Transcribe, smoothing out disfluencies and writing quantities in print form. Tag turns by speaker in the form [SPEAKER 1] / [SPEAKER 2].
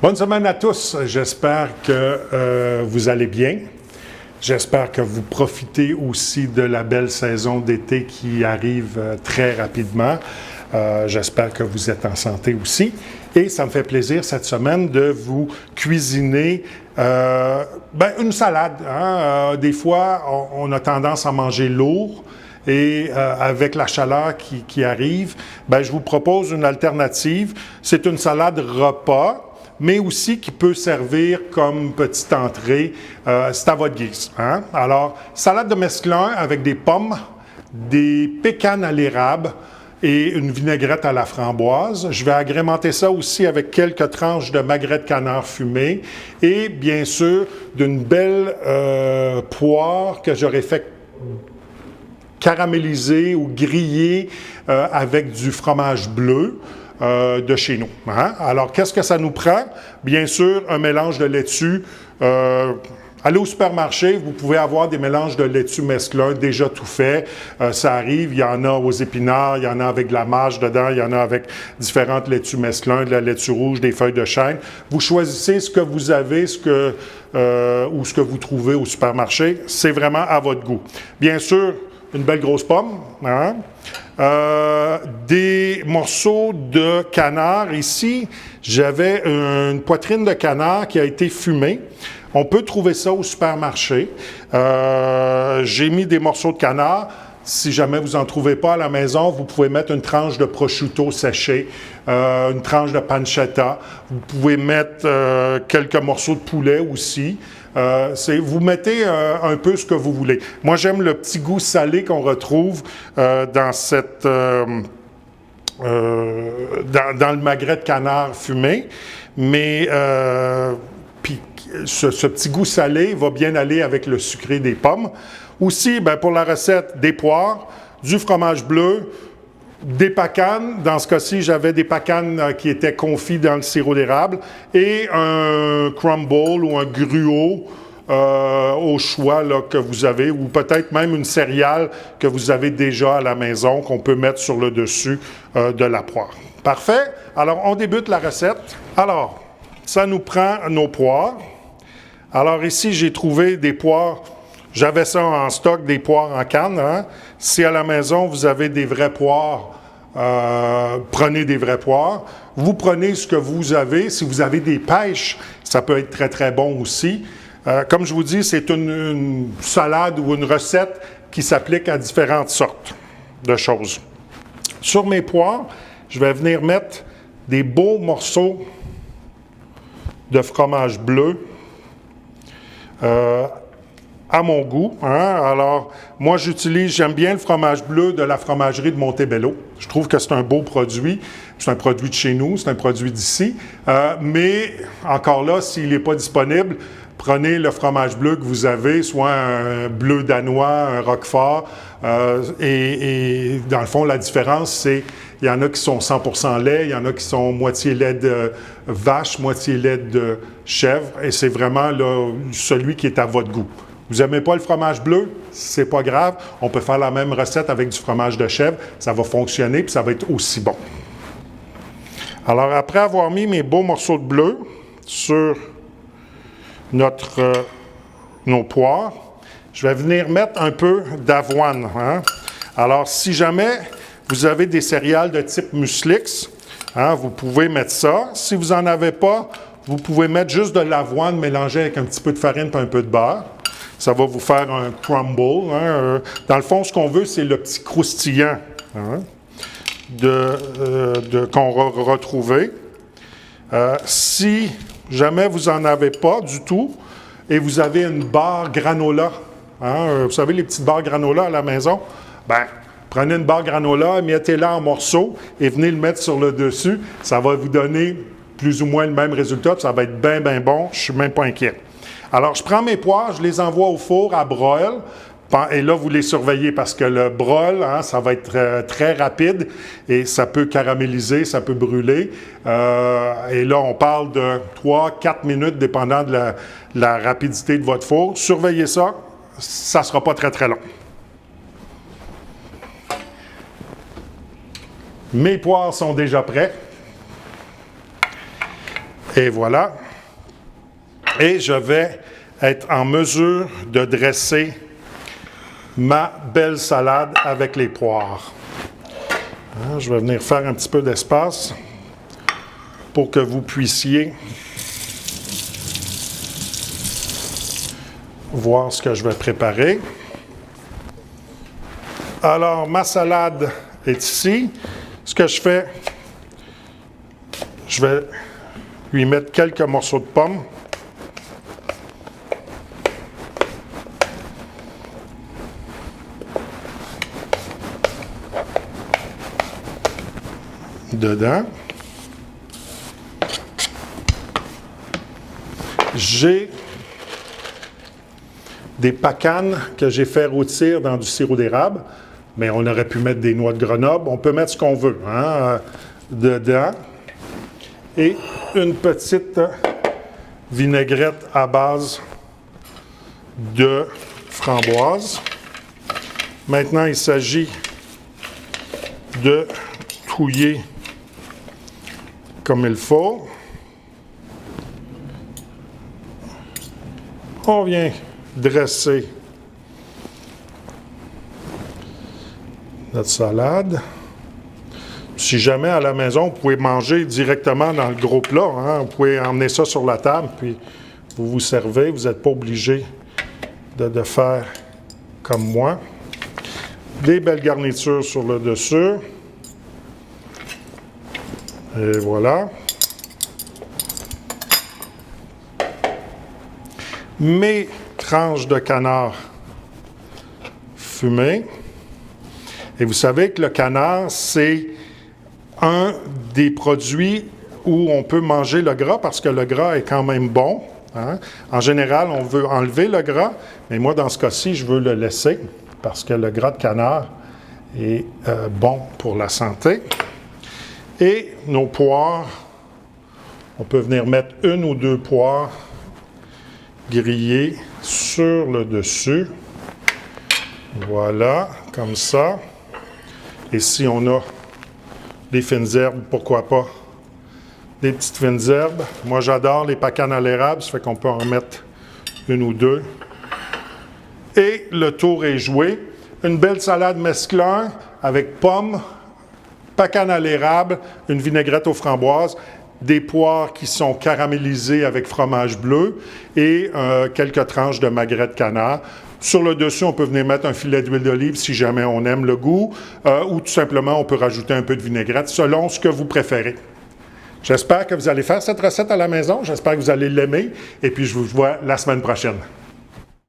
[SPEAKER 1] Bonne semaine à tous. J'espère que vous allez bien. J'espère que vous profitez aussi de la belle saison d'été qui arrive très rapidement. J'espère que vous êtes en santé aussi. Et ça me fait plaisir cette semaine de vous cuisiner une salade. Des fois, on a tendance à manger lourd. Et avec la chaleur qui arrive, je vous propose une alternative. C'est une salade repas, mais aussi qui peut servir comme petite entrée. C'est à votre guise. Alors, salade de mesclun avec des pommes, des pécanes à l'érable et une vinaigrette à la framboise. Je vais agrémenter ça aussi avec quelques tranches de magret de canard fumé et bien sûr d'une belle poire que j'aurais fait caraméliser ou griller avec du fromage bleu de chez nous. Alors, qu'est-ce que ça nous prend? Bien sûr, un mélange de laitue. Allez au supermarché, vous pouvez avoir des mélanges de laitue mesclun déjà tout fait. Ça arrive, il y en a aux épinards, il y en a avec de la mâche dedans, il y en a avec différentes laitues mesclun, de la laitue rouge, des feuilles de chêne. Vous choisissez ce que vous avez, ou ce que vous trouvez au supermarché. C'est vraiment à votre goût. Bien sûr, une belle grosse pomme, des morceaux de canard. Ici, j'avais une poitrine de canard qui a été fumée. On peut trouver ça au supermarché. J'ai mis des morceaux de canard. Si jamais vous n'en trouvez pas à la maison, vous pouvez mettre une tranche de prosciutto séché, une tranche de pancetta. Vous pouvez mettre quelques morceaux de poulet aussi. Vous mettez un peu ce que vous voulez. Moi, j'aime le petit goût salé qu'on retrouve dans le magret de canard fumé, mais ce petit goût salé va bien aller avec le sucré des pommes. Aussi, pour la recette, des poires, du fromage bleu, des pacanes. Dans ce cas-ci, j'avais des pacanes qui étaient confits dans le sirop d'érable et un crumble ou un gruau au choix que vous avez, ou peut-être même une céréale que vous avez déjà à la maison qu'on peut mettre sur le dessus de la poire. Parfait. Alors, on débute la recette. Alors, ça nous prend nos poires. Alors ici, j'ai trouvé des poires. J'avais ça en stock, des poires en canne. Si à la maison, vous avez des vrais poires, prenez des vrais poires. Vous prenez ce que vous avez. Si vous avez des pêches, ça peut être très, très bon aussi. Comme je vous dis, c'est une salade ou une recette qui s'applique à différentes sortes de choses. Sur mes poires, je vais venir mettre des beaux morceaux de fromage bleu à mon goût. Alors, moi, j'aime bien le fromage bleu de la fromagerie de Montebello. Je trouve que c'est un beau produit. C'est un produit de chez nous, c'est un produit d'ici. Mais, encore là, s'il n'est pas disponible, prenez le fromage bleu que vous avez, soit un bleu danois, un roquefort. Et dans le fond, la différence, c'est il y en a qui sont 100% lait, il y en a qui sont moitié lait de vache, moitié lait de chèvre. Et c'est vraiment là, celui qui est à votre goût. Vous n'aimez pas le fromage bleu? C'est pas grave. On peut faire la même recette avec du fromage de chèvre. Ça va fonctionner puis ça va être aussi bon. Alors, après avoir mis mes beaux morceaux de bleu sur nos poires, je vais venir mettre un peu d'avoine. Alors, si jamais vous avez des céréales de type muslix, vous pouvez mettre ça. Si vous n'en avez pas, vous pouvez mettre juste de l'avoine mélangée avec un petit peu de farine et un peu de beurre. Ça va vous faire un crumble. Dans le fond, ce qu'on veut, c'est le petit croustillant qu'on va retrouver. Si jamais vous n'en avez pas du tout et vous avez une barre granola, vous savez, les petites barres granola à la maison, prenez une barre granola, mettez-la en morceaux et venez le mettre sur le dessus. Ça va vous donner plus ou moins le même résultat. Ça va être bien, bien bon. Je ne suis même pas inquiet. Alors, je prends mes poires, je les envoie au four à broil. Et là, vous les surveillez parce que le broil, ça va être très rapide et ça peut caraméliser, ça peut brûler. Et là, on parle de 3-4 minutes, dépendant de la rapidité de votre four. Surveillez ça, ça ne sera pas très, très long. Mes poires sont déjà prêts. Et voilà. Et je vais être en mesure de dresser ma belle salade avec les poires. Je vais venir faire un petit peu d'espace pour que vous puissiez voir ce que je vais préparer. Alors, ma salade est ici. Ce que je fais, je vais lui mettre quelques morceaux de pommes. Dedans. J'ai des pacanes que j'ai fait rôtir dans du sirop d'érable, mais on aurait pu mettre des noix de Grenoble. On peut mettre ce qu'on veut dedans. Et une petite vinaigrette à base de framboise. Maintenant, il s'agit de touiller comme il faut. On vient dresser notre salade. Si jamais à la maison, vous pouvez manger directement dans le gros plat. Vous pouvez emmener ça sur la table, puis vous vous servez. Vous n'êtes pas obligé de faire comme moi. Des belles garnitures sur le dessus. Et voilà. Mes tranches de canard fumé. Et vous savez que le canard, c'est un des produits où on peut manger le gras parce que le gras est quand même bon. En général, on veut enlever le gras, mais moi, dans ce cas-ci, je veux le laisser parce que le gras de canard est bon pour la santé. Et nos poires, on peut venir mettre une ou deux poires grillées sur le dessus. Voilà, comme ça. Et si on a des fines herbes, pourquoi pas des petites fines herbes. Moi, j'adore les pacanes à l'érable, ça fait qu'on peut en mettre une ou deux. Et le tour est joué. Une belle salade mesclun avec pommes, pacanes à l'érable, une vinaigrette aux framboises, des poires qui sont caramélisées avec fromage bleu et quelques tranches de magret de canard. Sur le dessus, on peut venir mettre un filet d'huile d'olive si jamais on aime le goût, ou tout simplement, on peut rajouter un peu de vinaigrette selon ce que vous préférez. J'espère que vous allez faire cette recette à la maison. J'espère que vous allez l'aimer. Et puis, je vous vois la semaine prochaine.